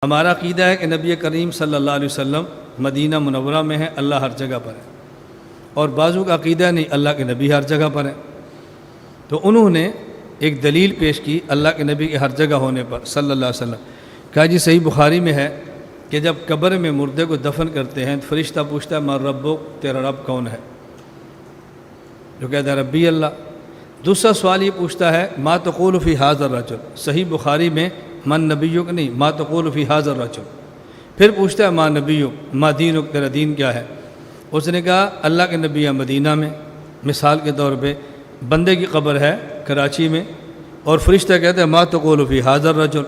ہمارا عقیدہ ہے کہ نبی کریم صلی اللہ علیہ وسلم مدینہ منورہ میں ہے، اللہ ہر جگہ پر ہے، اور بعضوں کا عقیدہ نہیں، اللہ کے نبی ہر جگہ پر ہے۔ تو انہوں نے ایک دلیل پیش کی اللہ کے نبی کے ہر جگہ ہونے پر صلی اللہ علیہ وسلم۔ کہا جی صحیح بخاری میں ہے کہ جب قبر میں مردے کو دفن کرتے ہیں تو فرشتہ پوچھتا ہے من ربک، تیرا رب کون ہے؟ جو کہتا ہے ربی اللہ۔ دوسرا سوال یہ پوچھتا ہے ما تقول فی ھذا الرجل، صحیح بخاری میں من نبیک نہیں، ما تقول فی ھذا الرجل۔ پھر پوچھتا ہے ما نبیک، ما دینک، تیرا دین کیا ہے؟ اس نے کہا اللہ کے نبی ہے مدینہ میں، مثال کے طور پہ بندے کی قبر ہے کراچی میں، اور فرشتہ کہتا ہے ما تقول فی ھذا الرجل۔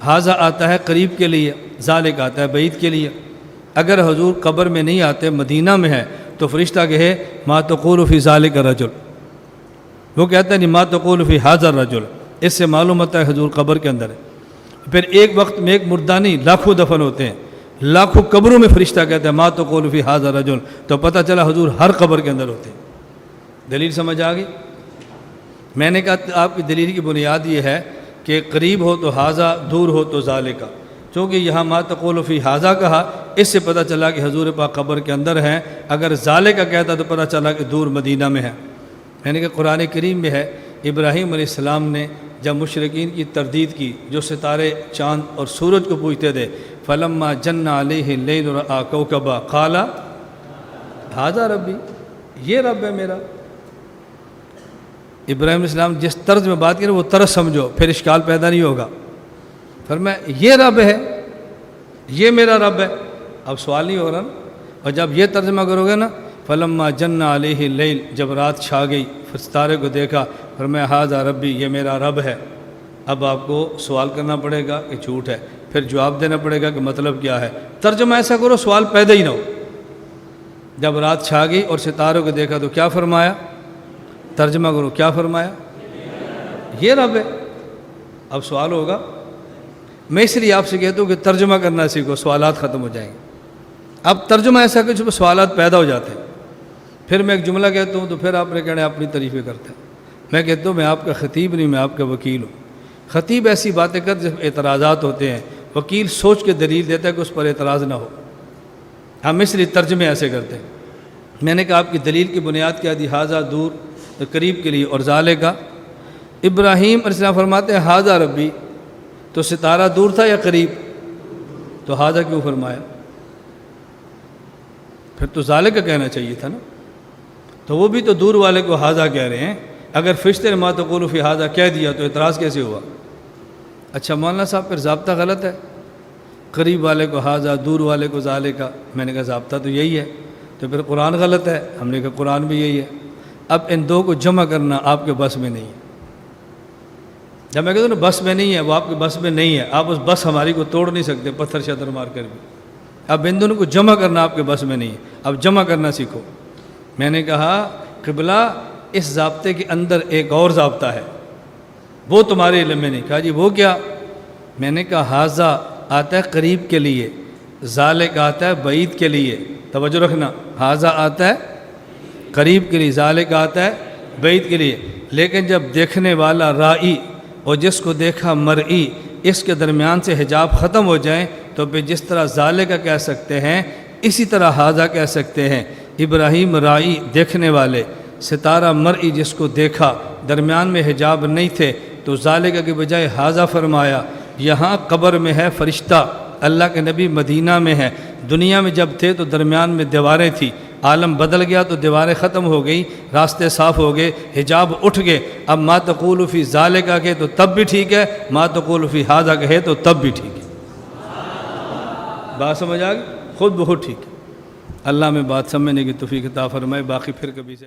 ھذا آتا ہے قریب کے لیے، ذالک آتا ہے بعید کے لیے۔ اگر حضور قبر میں نہیں آتے، مدینہ میں ہے، تو فرشتہ کہے ما تقول فی ذالک الرجل، وہ کہتا ہے نہیں ما تقول فی ھذا الرجل۔ اس سے معلوم ہوتا ہے حضور قبر کے اندر ہے۔ پھر ایک وقت میں ایک مردہ نہیں، لاکھوں دفن ہوتے ہیں، لاکھوں قبروں میں فرشتہ کہتا ہے ما تقول فی ھذا الرجل، تو پتہ چلا حضور ہر قبر کے اندر ہوتے ہیں۔ دلیل سمجھ آ گئی؟ میں نے کہا آپ کی دلیل کی بنیاد یہ ہے کہ قریب ہو تو ھذا، دور ہو تو ذالک۔ چونکہ یہاں ما تقول فی ھذا کہا، اس سے پتہ چلا کہ حضور پاک قبر کے اندر ہیں۔ اگر ذالک کا کہتا تو پتہ چلا کہ دور مدینہ میں ہے۔ میں نے کہا قرآن کریم میں ہے ابراہیم علیہ السلام نے جب مشرکین کی تردید کی، جو ستارے چاند اور سورج کو پوجتے تھے، فلما جن علیہ اللیل رأى کوکبا قال ھذا ربی، یہ رب ہے میرا۔ ابراہیم علیہ السلام جس طرز میں بات کریں وہ طرز سمجھو، پھر اشکال پیدا نہیں ہوگا۔ فرمایا یہ رب ہے، یہ میرا رب ہے۔ اب سوال نہیں ہو رہا نا، اور جب یہ ترجمہ کرو گے نا فلما جن علیہ اللیل، جب رات چھا گئی، پھر ستارے کو دیکھا، فرمایا ھذا ربی، یہ میرا رب ہے۔ اب آپ کو سوال کرنا پڑے گا کہ جھوٹ ہے، پھر جواب دینا پڑے گا کہ مطلب کیا ہے۔ ترجمہ ایسا کرو سوال پیدا ہی نہ ہو۔ جب رات چھا گئی اور ستاروں کو دیکھا تو کیا فرمایا؟ ترجمہ کرو، کیا فرمایا؟ یہ رب ہے۔ اب سوال ہوگا، میں اس لیے آپ سے کہتا ہوں کہ ترجمہ کرنا سیکھو، سوالات ختم ہو جائیں گے۔ اب ترجمہ ایسا کہ جب سوالات پیدا ہو جاتے ہیں، پھر میں ایک جملہ کہتا ہوں تو پھر آپ نے کہنا اپنی تعریفیں کرتے ہیں۔ میں کہتا ہوں میں آپ کا خطیب نہیں، میں آپ کا وکیل ہوں۔ خطیب ایسی باتیں کر جب اعتراضات ہوتے ہیں، وکیل سوچ کے دلیل دیتا ہے کہ اس پر اعتراض نہ ہو۔ ہم اس لیے ترجمے ایسے کرتے ہیں۔ میں نے کہا آپ کی دلیل کی بنیاد کیا دی؟ ھذا دور، قریب کے لیے، اور ذالک کا ابراہیم علیہ السلام فرماتے ہیں ھذا ربی، تو ستارہ دور تھا یا قریب؟ تو ھذا کیوں فرمایا؟ پھر تو ذالک کا کہنا چاہیے تھا نا۔ تو وہ بھی تو دور والے کو ھذا کہہ رہے ہیں۔ اگر فرشتے نے ما تقول فی ھذا کہہ دیا تو اعتراض کیسے ہوا؟ اچھا مولانا صاحب پھر ضابطہ غلط ہے، قریب والے کو ھذا، دور والے کو ذالک کا۔ میں نے کہا ضابطہ تو یہی ہے، تو پھر قرآن غلط ہے۔ ہم نے کہا قرآن بھی یہی ہے۔ اب ان دو کو جمع کرنا آپ کے بس میں نہیں ہے۔ جب میں کہتا ہوں نا بس میں نہیں ہے، وہ آپ کے بس میں نہیں ہے، آپ اس بس ہماری کو توڑ نہیں سکتے پتھر شتر مار کر بھی۔ اب ان دونوں کو جمع کرنا آپ کے بس میں نہیں ہے، اب جمع کرنا سیکھو۔ میں نے کہا قبلہ اس ضابطے کے اندر ایک اور ضابطہ ہے، وہ تمہارے علم میں نہیں۔ کہا جی وہ کیا؟ میں نے کہا ھذا آتا ہے قریب کے لیے، ذالک آتا ہے بعید کے لیے۔ توجہ رکھنا، ھذا آتا ہے قریب کے لیے، ذالک آتا ہے بعید کے لیے۔ لیکن جب دیکھنے والا رائی اور جس کو دیکھا مرئی، اس کے درمیان سے حجاب ختم ہو جائیں تو پھر جس طرح ذالک کہہ سکتے ہیں، اسی طرح ھذا کہہ سکتے ہیں۔ ابراہیم رائی دیکھنے والے، ستارہ مرئی جس کو دیکھا، درمیان میں حجاب نہیں تھے، تو ذالک کے بجائے ھذا فرمایا۔ یہاں قبر میں ہے فرشتہ، اللہ کے نبی مدینہ میں ہے۔ دنیا میں جب تھے تو درمیان میں دیواریں تھیں، عالم بدل گیا تو دیواریں ختم ہو گئی، راستے صاف ہو گئے، حجاب اٹھ گئے۔ اب ما تقول فی ذالک کہے تو تب بھی ٹھیک ہے، ما تقول فی ھذا کہے تو تب بھی ٹھیک ہے۔ بات سمجھ آ گئی؟ خود بہت ٹھیک ہے۔ اللہ میں بات سمجھنے کی توفیق عطا فرمائے۔ باقی پھر کبھی سے